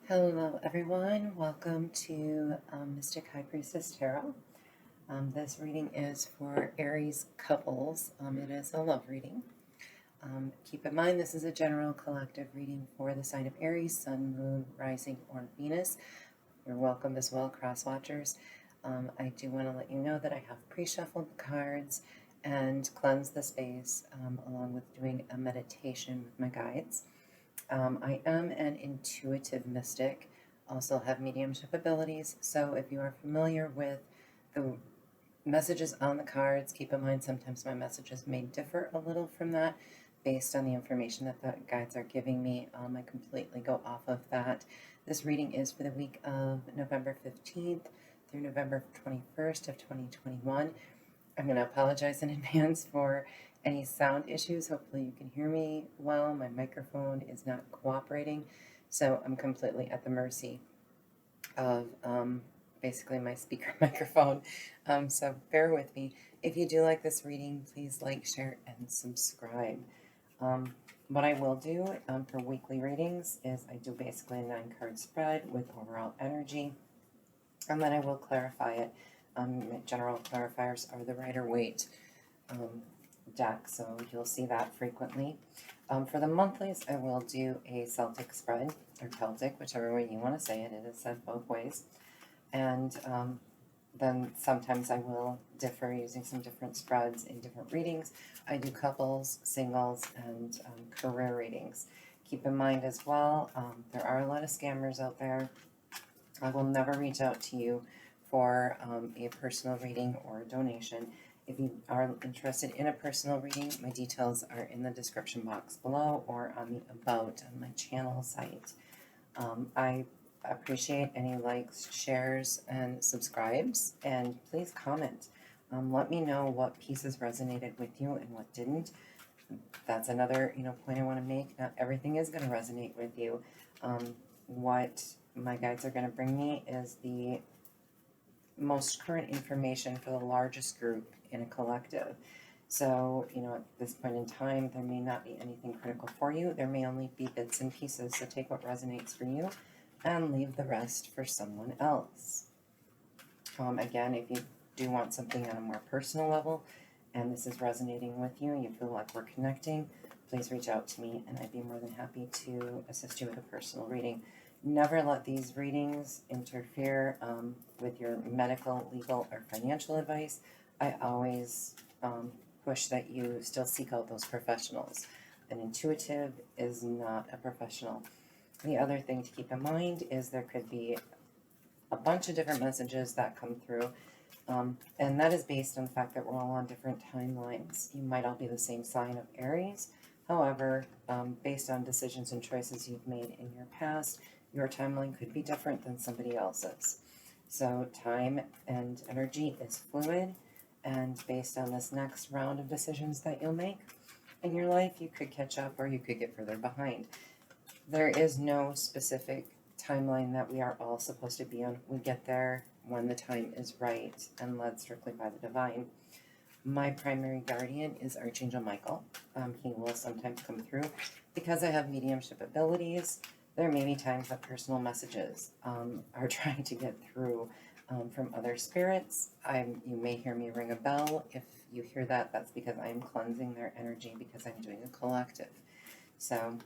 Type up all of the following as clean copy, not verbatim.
Hello everyone, welcome to Mystic High Priestess Tarot. This reading is for Aries couples. It is a love reading. Keep in mind this is a general collective reading for the sign of Aries, Sun, Moon, Rising, or Venus. You're welcome as well, cross watchers. I do want to let you know that I have pre-shuffled cards and cleansed the space along with doing a meditation with my guides. I am an intuitive mystic, also have mediumship abilities, so if you are familiar with the messages on the cards, keep in mind sometimes my messages may differ a little from that based on the information that the guides are giving me. I completely go off of that. This reading is for the week of November 15th through November 21st of 2021. I'm going to apologize in advance for any sound issues. Hopefully you can hear me well. My microphone is not cooperating, so I'm completely at the mercy of basically my speaker microphone. So bear with me. If you do like this reading, please like, share, and subscribe. What I will do for weekly readings is I do basically a 9-card spread with overall energy, and then I will clarify it. General clarifiers are the Rider-Waite deck, so you'll see that frequently. For the monthlies, I will do a Celtic spread, or Celtic, whichever way you want to say it. It is said both ways. And then sometimes I will differ using some different spreads in different readings. I do couples, singles, and career readings. Keep in mind as well, there are a lot of scammers out there. I will never reach out to you for a personal reading or a donation. If you are interested in a personal reading, my details are in the description box below or on the About on my channel site. I appreciate any likes, shares, and subscribes, and please comment. Let me know what pieces resonated with you and what didn't. That's another point I want to make. Not everything is going to resonate with you. What my guides are going to bring me is the most current information for the largest group in a collective. So, at this point in time, there may not be anything critical for you. There may only be bits and pieces. So take what resonates for you and leave the rest for someone else. Again, if you do want something on a more personal level and this is resonating with you and you feel like we're connecting, please reach out to me and I'd be more than happy to assist you with a personal reading. Never let these readings interfere with your medical, legal, or financial advice. I always push that you still seek out those professionals. An intuitive is not a professional. The other thing to keep in mind is there could be a bunch of different messages that come through, and that is based on the fact that we're all on different timelines. You might all be the same sign of Aries. However, based on decisions and choices you've made in your past, your timeline could be different than somebody else's. So time and energy is fluid, and based on this next round of decisions that you'll make in your life, you could catch up or you could get further behind. There is no specific timeline that we are all supposed to be on. We get there when the time is right and led strictly by the divine. My primary guardian is Archangel Michael. He will sometimes come through. Because I have mediumship abilities, there may be times that personal messages are trying to get through from other spirits. You may hear me ring a bell. If you hear that, that's because I am cleansing their energy because I'm doing a collective. So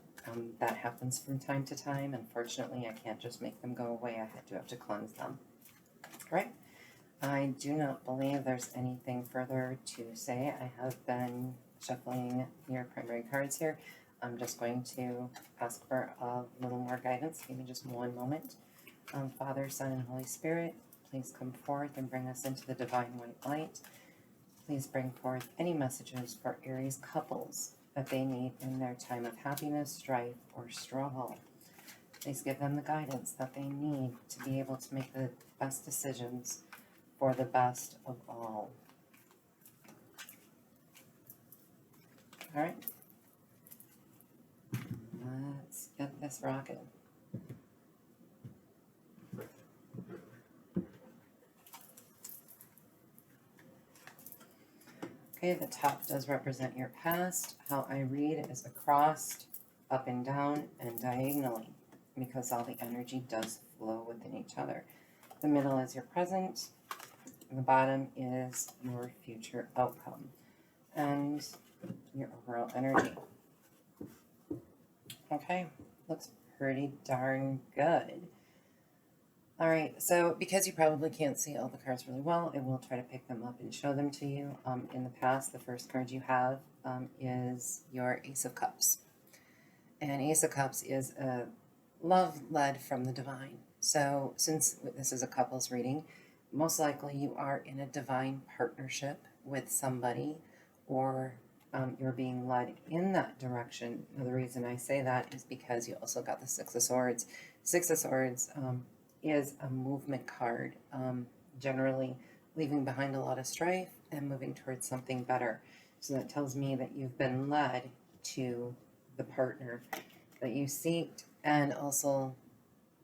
that happens from time to time. Unfortunately, I can't just make them go away. I do have to cleanse them. All right. I do not believe there's anything further to say. I have been shuffling your primary cards here. I'm just going to ask for a little more guidance. Give me just one moment. Father, Son, and Holy Spirit, please come forth and bring us into the divine white light. Please bring forth any messages for Aries couples that they need in their time of happiness, strife, or struggle. Please give them the guidance that they need to be able to make the best decisions for the best of all. All right. Let's get this rocking. Okay, the top does represent your past. How I read is across, up and down, and diagonally. because all the energy does flow within each other. The middle is your present, and the bottom is your future outcome and your overall energy. Okay, looks pretty darn good. All right, so because you probably can't see all the cards really well, I will try to pick them up and show them to you. In the past, the first card you have is your Ace of Cups. And Ace of Cups is a love led from the divine. So since this is a couples reading, most likely you are in a divine partnership with somebody, or you're being led in that direction. Now, the reason I say that is because you also got the Six of Swords. Six of Swords is a movement card, generally leaving behind a lot of strife and moving towards something better. So that tells me that you've been led to the partner that you seeked, and also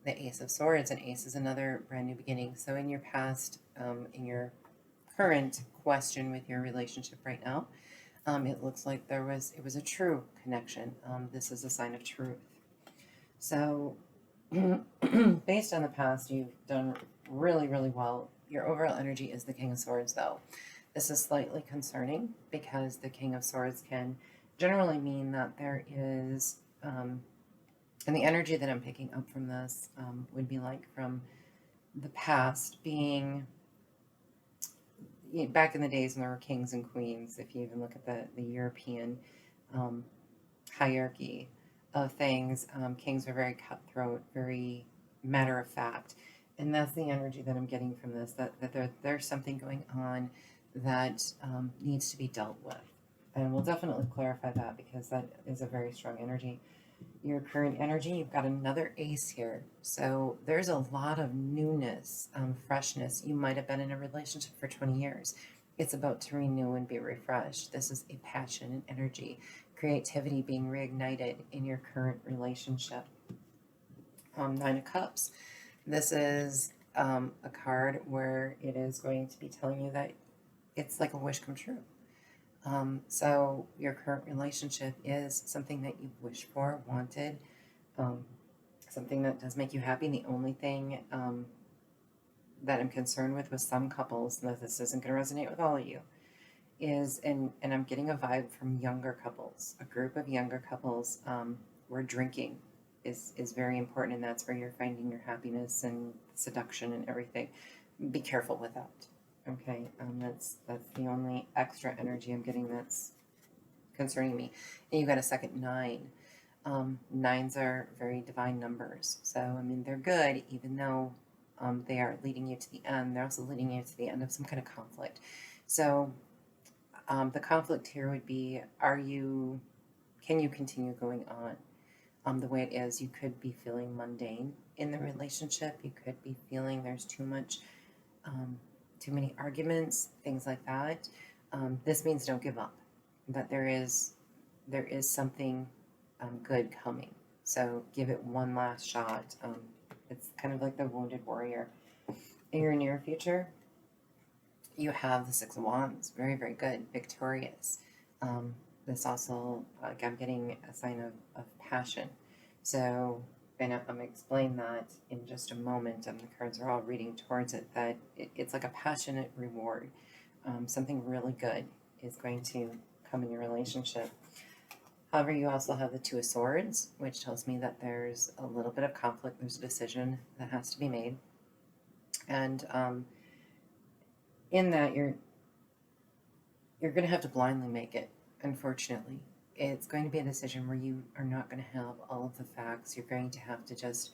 the Ace of Swords. And Ace is another brand new beginning. So in your past, in your current question with your relationship right now, it looks like it was a true connection. This is a sign of truth. So based on the past, you've done really, really well. Your overall energy is the King of Swords, though. This is slightly concerning because the King of Swords can generally mean that there is, and the energy that I'm picking up from this would be like from the past being, back in the days when there were kings and queens. If you even look at the European hierarchy of things, kings were very cutthroat, very matter of fact, and that's the energy that I'm getting from this, that there's something going on that needs to be dealt with. And we'll definitely clarify that because that is a very strong energy. Your current energy, you've got another ace here. So there's a lot of newness, freshness. You might have been in a relationship for 20 years. It's about to renew and be refreshed. This is a passion and energy, creativity being reignited in your current relationship. Nine of Cups. This is a card where it is going to be telling you that it's like a wish come true. So your current relationship is something that you've wished for, wanted, something that does make you happy. The only thing that I'm concerned with some couples, and this isn't going to resonate with all of you, is, and I'm getting a vibe from younger couples, a group of younger couples where drinking is very important, and that's where you're finding your happiness and seduction and everything. Be careful with that. Okay, that's the only extra energy I'm getting that's concerning me. And you got a second 9. Nines are very divine numbers. So, I mean, they're good, even though they are leading you to the end. They're also leading you to the end of some kind of conflict. So, the conflict here would be, can you continue going on the way it is? You could be feeling mundane in the relationship. You could be feeling there's too many arguments, things like that. This means don't give up, that there is something good coming. So give it one last shot. It's kind of like the wounded warrior. In your near future, you have the Six of Wands. Very, very good. Victorious. This also, I'm getting a sign of passion. So, and I'm going to explain that in just a moment. The cards are all reading towards it, that it's like a passionate reward. Something really good is going to come in your relationship. However, you also have the Two of Swords, which tells me that there's a little bit of conflict. There's a decision that has to be made. And in that, you're going to have to blindly make it, unfortunately. It's going to be a decision where you are not going to have all of the facts. You're going to have to just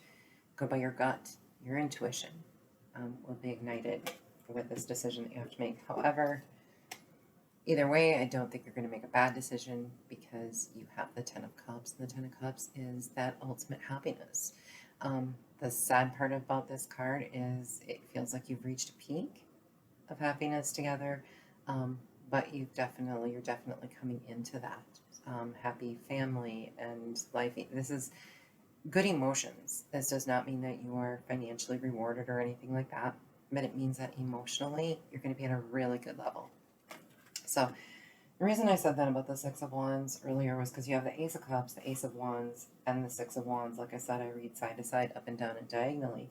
go by your gut. Your intuition will be ignited with this decision that you have to make. However, either way, I don't think you're going to make a bad decision because you have the Ten of Cups. And the Ten of Cups is that ultimate happiness. The sad part about this card is it feels like you've reached a peak of happiness together, but you're definitely coming into that. Happy family and life. This is good emotions. This does not mean that you are financially rewarded or anything like that, but it means that emotionally you're going to be at a really good level. So The reason I said that about the Six of Wands earlier was because you have the Ace of Cups, the Ace of Wands, and the Six of Wands. Like I said, I read side to side, up and down, and diagonally.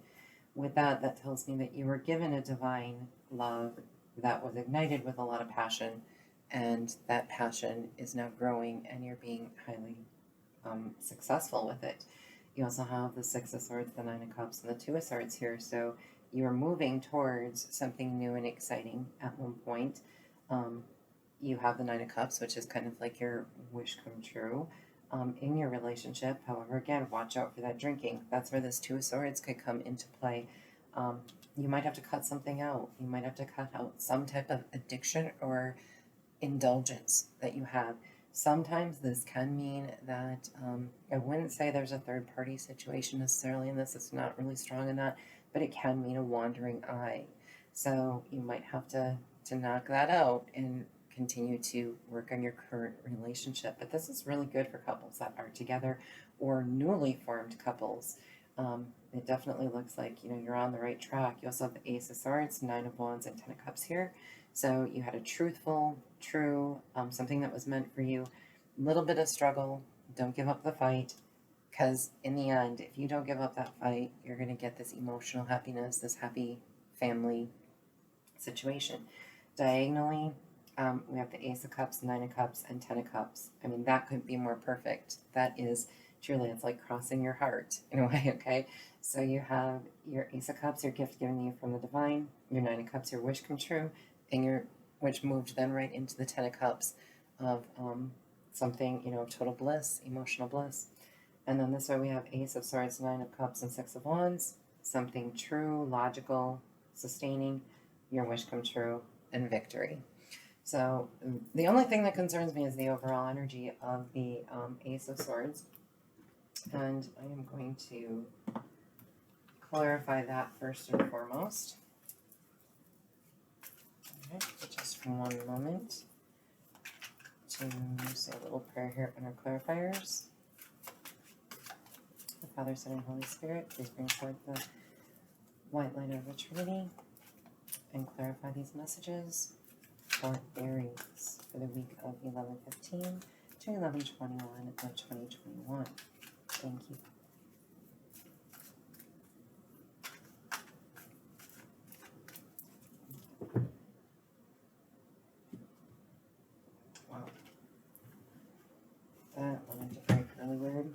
With that, that tells me that you were given a divine love that was ignited with a lot of passion, and that passion is now growing, and you're being highly successful with it. You also have the Six of Swords, the Nine of Cups, and the Two of Swords here, so you are moving towards something new and exciting at one point. You have the Nine of Cups, which is kind of like your wish come true in your relationship. However, again, watch out for that drinking. That's where this Two of Swords could come into play. You might have to cut something out. You might have to cut out some type of addiction or indulgence that you have. Sometimes this can mean that I wouldn't say there's a third party situation necessarily in this. It's not really strong in that, but it can mean a wandering eye. So you might have to knock that out and continue to work on your current relationship. But this is really good for couples that are together or newly formed couples. It definitely looks like you're on the right track. You also have the Ace of Swords, Nine of Wands, and Ten of Cups here. So you had a truthful, true, something that was meant for you. A little bit of struggle. Don't give up the fight, because in the end, if you don't give up that fight, you're going to get this emotional happiness, this happy family situation. Diagonally, we have the Ace of Cups, Nine of Cups, and Ten of Cups. I mean, that couldn't be more perfect. That is truly, it's like crossing your heart in a way, okay? So you have your Ace of Cups, your gift given to you from the divine, your Nine of Cups, your wish come true, and your which moved then right into the Ten of Cups of something, total bliss, emotional bliss. And then this way we have Ace of Swords, Nine of Cups, and Six of Wands, something true, logical, sustaining, your wish come true, and victory. So the only thing that concerns me is the overall energy of the Ace of Swords. And I am going to clarify that first and foremost. Okay, just for one moment to say a little prayer here on our clarifiers. The Father, Son, and Holy Spirit, please bring forth the white light of the Trinity and clarify these messages for Aries for the week of 11/15 to 11/21 of 2021. Thank you. Wow. That went into break really weird.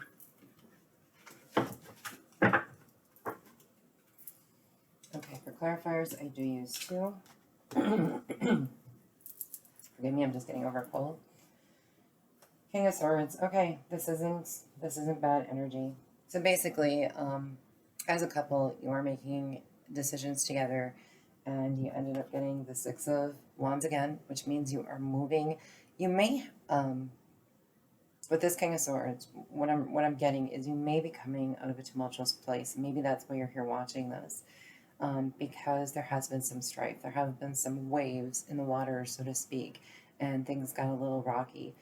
Okay, for clarifiers, I do use two. Forgive me, I'm just getting over a cold. King of Swords. Okay, this isn't bad energy. So basically, as a couple, you are making decisions together, and you ended up getting the Six of Wands again, which means you are moving. You may, with this King of Swords, what I'm getting is you may be coming out of a tumultuous place. Maybe that's why you're here watching this. Because there has been some strife. There have been some waves in the water, so to speak, and things got a little rocky.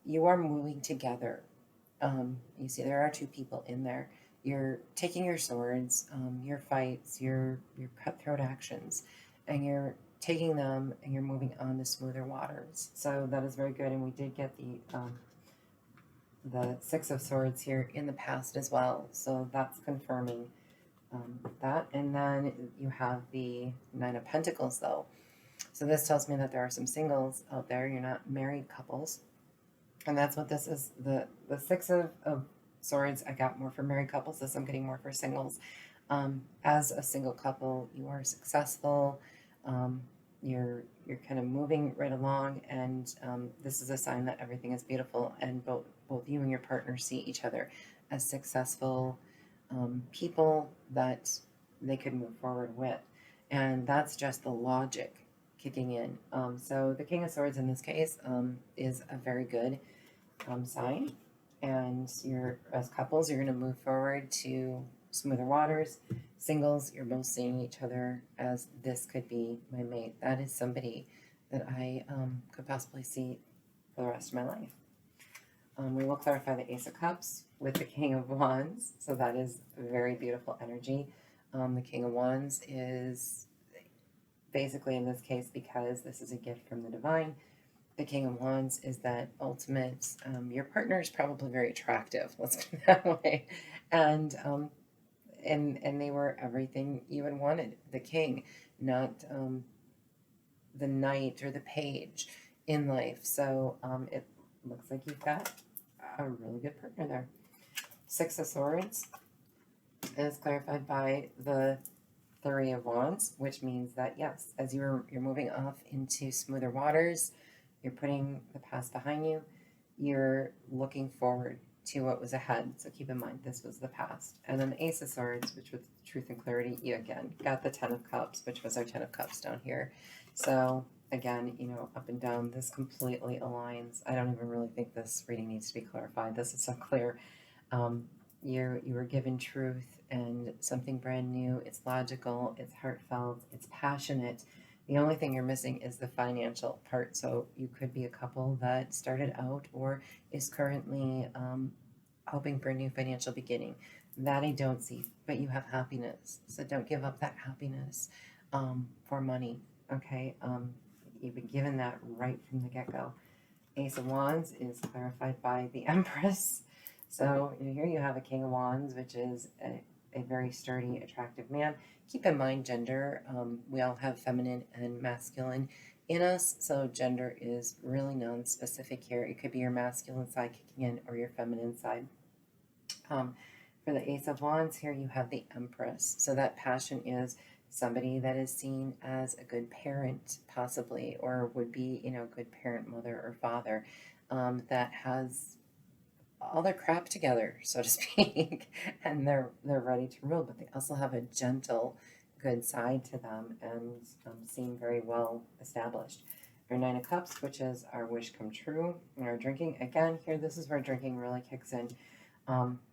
You are moving together. You see, there are two people in there. You're taking your swords, your fights, your cutthroat actions, and you're taking them and you're moving on to smoother waters. So that is very good. And we did get the Six of Swords here in the past as well. So that's confirming that. And then you have the Nine of Pentacles, though. So this tells me that there are some singles out there. You're not married couples. And that's what this is. The Six of Swords, I got more for married couples. This I'm getting more for singles. As a single couple, you are successful. You're kind of moving right along, and this is a sign that everything is beautiful, and both you and your partner see each other as successful people that they could move forward with. And that's just the logic kicking in. So the King of Swords in this case is a very good sign. And as couples, you're going to move forward to smoother waters. Singles, you're both seeing each other as this could be my mate. That is somebody that I could possibly see for the rest of my life. We will clarify the Ace of Cups with the King of Wands. So that is very beautiful energy. The King of Wands is basically in this case, because this is a gift from the divine, the King of Wands is that ultimate, your partner is probably very attractive, let's put it that way. And, and they were everything you had wanted. The king, not the knight or the page in life. So it looks like you've got a really good partner there. Six of Swords is clarified by the Three of Wands, which means that yes, as you're moving off into smoother waters, you're putting the past behind you, you're looking forward to what was ahead. So keep in mind, this was the past. And then the Ace of Swords, which was truth and clarity, you again got the Ten of Cups, which was our Ten of Cups down here. So again, you know, up and down, this completely aligns. I don't even really think this reading needs to be clarified. This is so clear. You were given truth and something brand new. It's logical, it's heartfelt, it's passionate. The only thing you're missing is the financial part. So you could be a couple that started out or is currently hoping for a new financial beginning. That I don't see, but you have happiness. So don't give up that happiness for money, okay? You've been given that right from the get-go. Ace of Wands is clarified by the Empress. So here you have a King of Wands, which is a very sturdy, attractive man. Keep in mind gender. We all have feminine and masculine in us, so gender is really non-specific here. It could be your masculine side kicking in or your feminine side. For the Ace of Wands, here you have the Empress. So that passion is somebody that is seen as a good parent, possibly, or would be, you know, a good parent, mother or father, that has all their crap together, so to speak, and they're ready to rule, but they also have a gentle, good side to them and seem very well established. Our Nine of Cups, which is our wish come true, and our drinking. Again, here, this is where drinking really kicks in.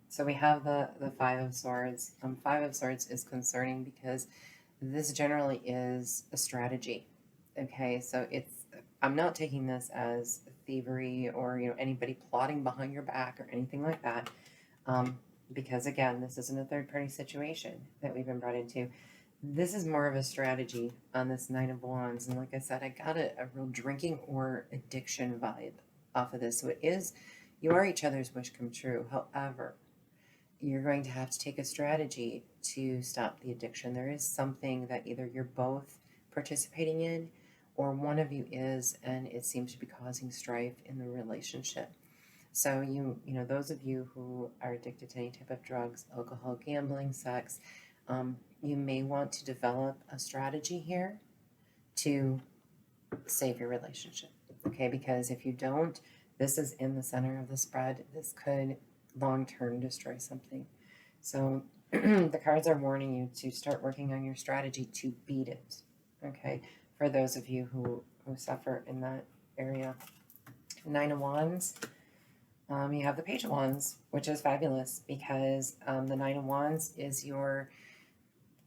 So we have the Five of Swords. Five of Swords is concerning because this generally is a strategy. Okay, so I'm not taking this as thievery or, you know, anybody plotting behind your back or anything like that, because again, this isn't a third party situation that we've been brought into. This is more of a strategy on this Nine of Wands, and like I said, I got a real drinking or addiction vibe off of this. So it is, you are each other's wish come true. However, you're going to have to take a strategy to stop the addiction. There is something that either you're both participating in or one of you is, and it seems to be causing strife in the relationship. So you know, those of you who are addicted to any type of drugs, alcohol, gambling, sex, you may want to develop a strategy here to save your relationship, okay? Because if you don't, this is in the center of the spread. This could long-term destroy something. So the cards are warning you to start working on your strategy to beat it, okay? For those of you who suffer in that area. Nine of Wands, you have the Page of Wands, which is fabulous because the Nine of Wands is your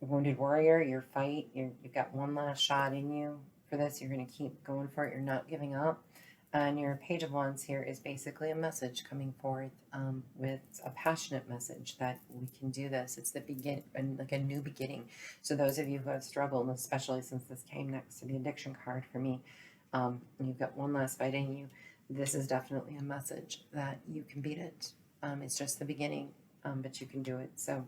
wounded warrior, your fight. You've got one last shot in you for this. You're going to keep going for it. You're not giving up. And your Page of Wands here is basically a message coming forth with a passionate message that we can do this. It's the like a new beginning. So those of you who have struggled, especially since this came next to the addiction card for me, you've got one last fight in you. This is definitely a message that you can beat it. It's just the beginning, but you can do it. So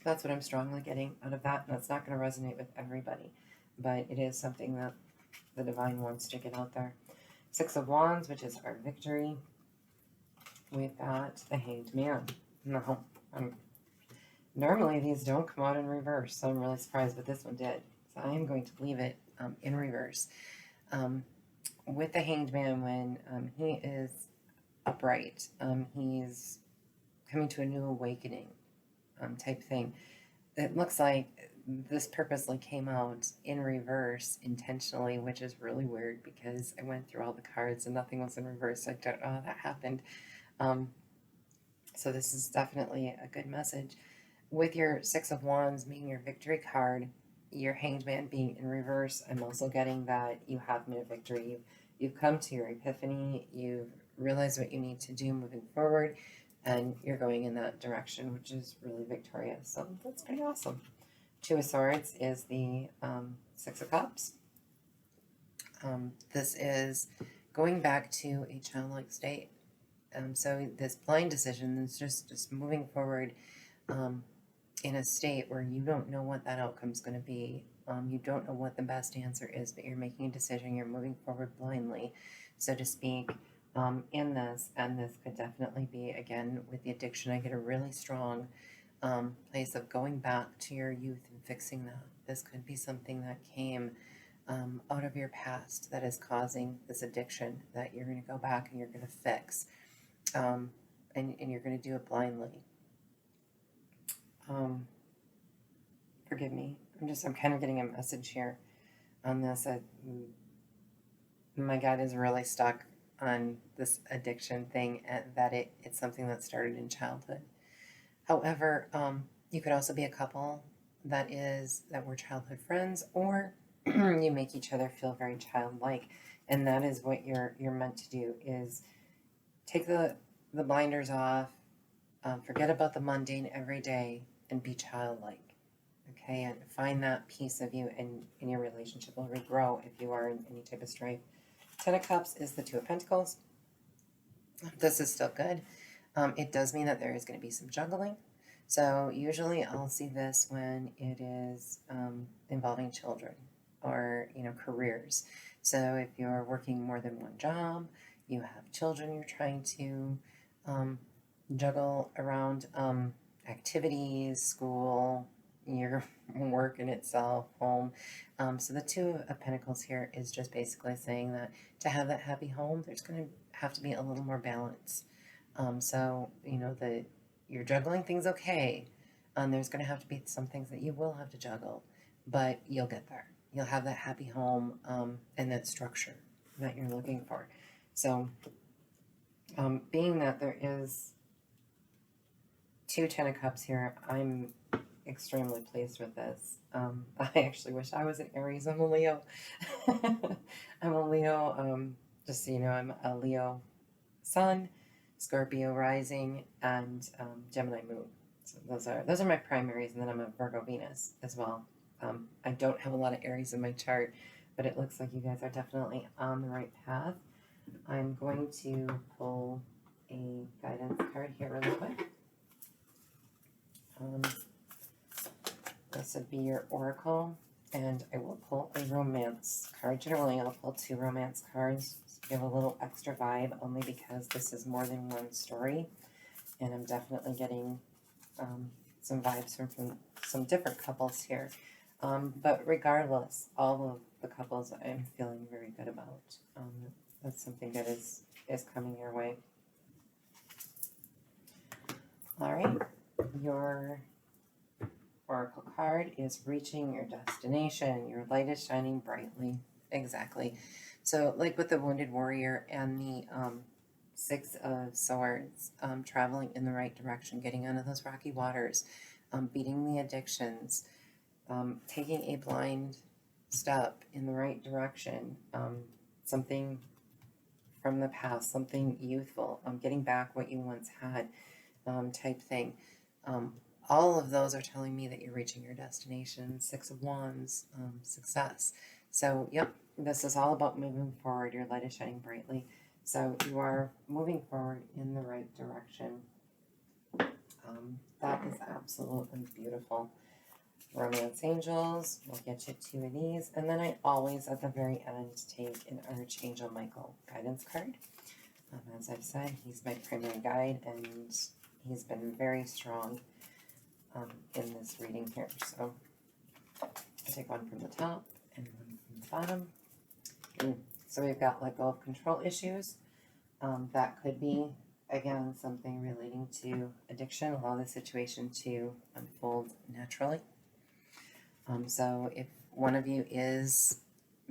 that's what I'm strongly getting out of that. That's not going to resonate with everybody, but it is something that the divine wants to get out there. Six of Wands, which is our victory. We've got the Hanged Man. No, normally these don't come out in reverse, so I'm really surprised, but this one did. So I am going to leave it in reverse. With the Hanged Man, when he is upright, he's coming to a new awakening type thing. It looks like this purposely came out in reverse intentionally, which is really weird because I went through all the cards and nothing was in reverse. I don't know how that happened. So this is definitely a good message. With your Six of Wands being your victory card, your Hanged Man being in reverse, I'm also getting that you have made a victory. You've come to your epiphany. You've realized what you need to do moving forward, and you're going in that direction, which is really victorious. So that's pretty awesome. Two of Swords is the Six of Cups. This is going back to a childlike state. So this blind decision is just moving forward in a state where you don't know what that outcome is going to be. You don't know what the best answer is, but you're making a decision. You're moving forward blindly, so to speak, in this. And this could definitely be, again, with the addiction, I get a really strong place of going back to your youth and fixing that. This could be something that came out of your past that is causing this addiction that you're going to go back and you're going to fix. And you're going to do it blindly. Forgive me. I'm kind of getting a message here on this. My God is really stuck on this addiction thing, and that it's something that started in childhood. However, you could also be a couple that were childhood friends, or you make each other feel very childlike, and that is what you're meant to do, is take the blinders off, forget about the mundane every day, and be childlike. Okay, and find that piece of you, and in your relationship will regrow if you are in any type of strife. Ten of Cups is the Two of Pentacles. This is still good. It does mean that there is going to be some juggling. So usually I'll see this when it is involving children or, careers. So if you're working more than one job, you have children you're trying to juggle around, activities, school, your work in itself, home. So the Two of Pentacles here is just basically saying that to have that happy home, there's going to have to be a little more balance. So, you're juggling things okay. There's going to have to be some things that you will have to juggle, but you'll get there. You'll have that happy home and that structure that you're looking for. So, being that there is two Ten of Cups here, I'm extremely pleased with this. I actually wish I was an Aries. I'm a Leo. I'm a Leo. Just so you know, I'm a Leo Sun, Scorpio rising, and Gemini moon. So those are my primaries, and then I'm a Virgo Venus as well. I don't have a lot of Aries in my chart, but it looks like you guys are definitely on the right path. I'm going to pull a guidance card here really quick. This would be your oracle, and I will pull a romance card. Generally, I'll pull two romance cards to give a little extra vibe, only because this is more than one story, and I'm definitely getting some vibes from some different couples here. But regardless, all of the couples I'm feeling very good about. That's something that is coming your way. All right, your oracle card is reaching your destination. Your light is shining brightly. Exactly. So like with the Wounded Warrior and the Six of Swords, traveling in the right direction, getting out of those rocky waters, beating the addictions, taking a blind step in the right direction, something from the past, something youthful, getting back what you once had, type thing. All of those are telling me that you're reaching your destination. Six of Wands, success. So, yep, this is all about moving forward. Your light is shining brightly. So you are moving forward in the right direction. That is absolutely beautiful. Romance Angels, we'll get you two of these. And then I always, at the very end, take an Archangel Michael guidance card. As I've said, he's my primary guide, and he's been very strong in this reading here. So I'll take one from the top and one from the bottom. So we've got let go of control issues. That could be, again, something relating to addiction. Allow the situation to unfold naturally. So if one of you is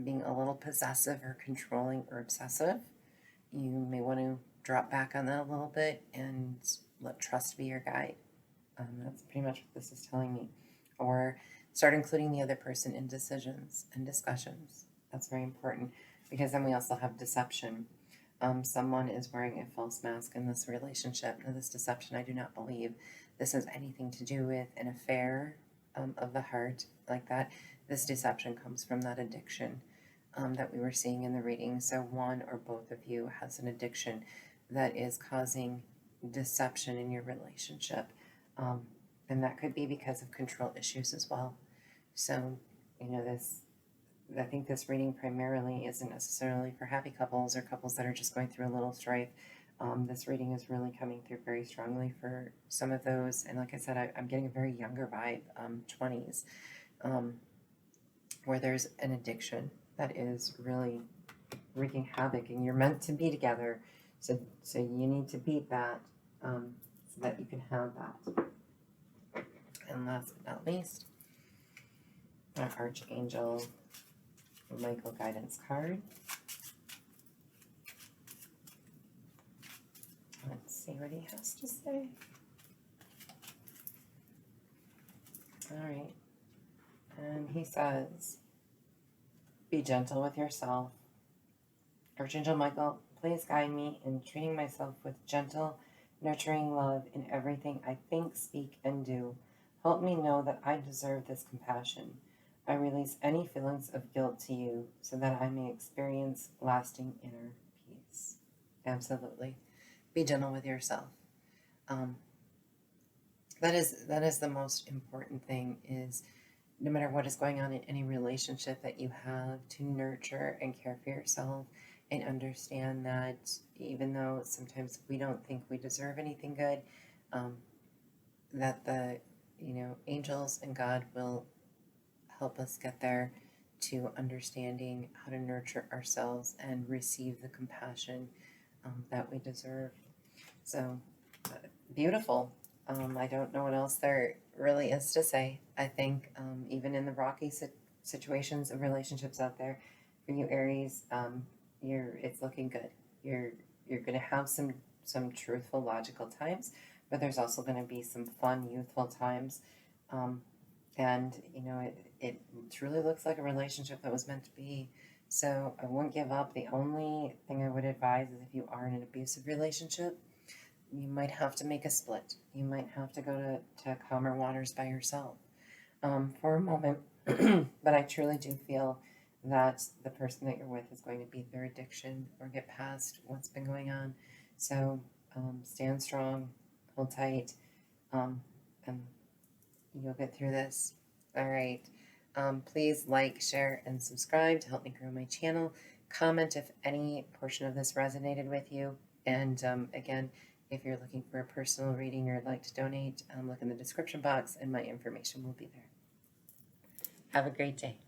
being a little possessive or controlling or obsessive, you may want to drop back on that a little bit and let trust be your guide. That's pretty much what this is telling me. Or start including the other person in decisions and discussions. That's very important, because then we also have deception. Someone is wearing a false mask in this relationship. Now, this deception, I do not believe this has anything to do with an affair of the heart like that. This deception comes from that addiction. that we were seeing in the reading. So one or both of you has an addiction that is causing deception in your relationship. And that could be because of control issues as well. So, you know, I think this reading primarily isn't necessarily for happy couples or couples that are just going through a little strife. This reading is really coming through very strongly for some of those. And like I said, I'm getting a very younger vibe, 20s, where there's an addiction that is really wreaking havoc, and you're meant to be together. So you need to beat that, so that you can have that. And last but not least, our Archangel Michael guidance card. Let's see what he has to say. All right. And he says, be gentle with yourself. Archangel Michael, please guide me in treating myself with gentle, nurturing love in everything I think, speak, and do. Help me know that I deserve this compassion. I release any feelings of guilt to you so that I may experience lasting inner peace. Absolutely. Be gentle with yourself. That is the most important thing, is no matter what is going on in any relationship that you have, to nurture and care for yourself and understand that even though sometimes we don't think we deserve anything good, that the angels and God will help us get there, to understanding how to nurture ourselves and receive the compassion that we deserve. So beautiful. I don't know what else there really is to say. I think even in the rocky situations of relationships out there, for you Aries, it's looking good. You're going to have some truthful, logical times, but there's also going to be some fun, youthful times. And it truly looks like a relationship that was meant to be. So I wouldn't give up. The only thing I would advise is, if you are in an abusive relationship, you might have to make a split. You might have to go to calmer waters by yourself for a moment. But I truly do feel that the person that you're with is going to beat their addiction or get past what's been going on. So stand strong, hold tight, and you'll get through this. All right. Please like, share, and subscribe to help me grow my channel. Comment if any portion of this resonated with you. And again, if you're looking for a personal reading or would like to donate, look in the description box and my information will be there. Have a great day.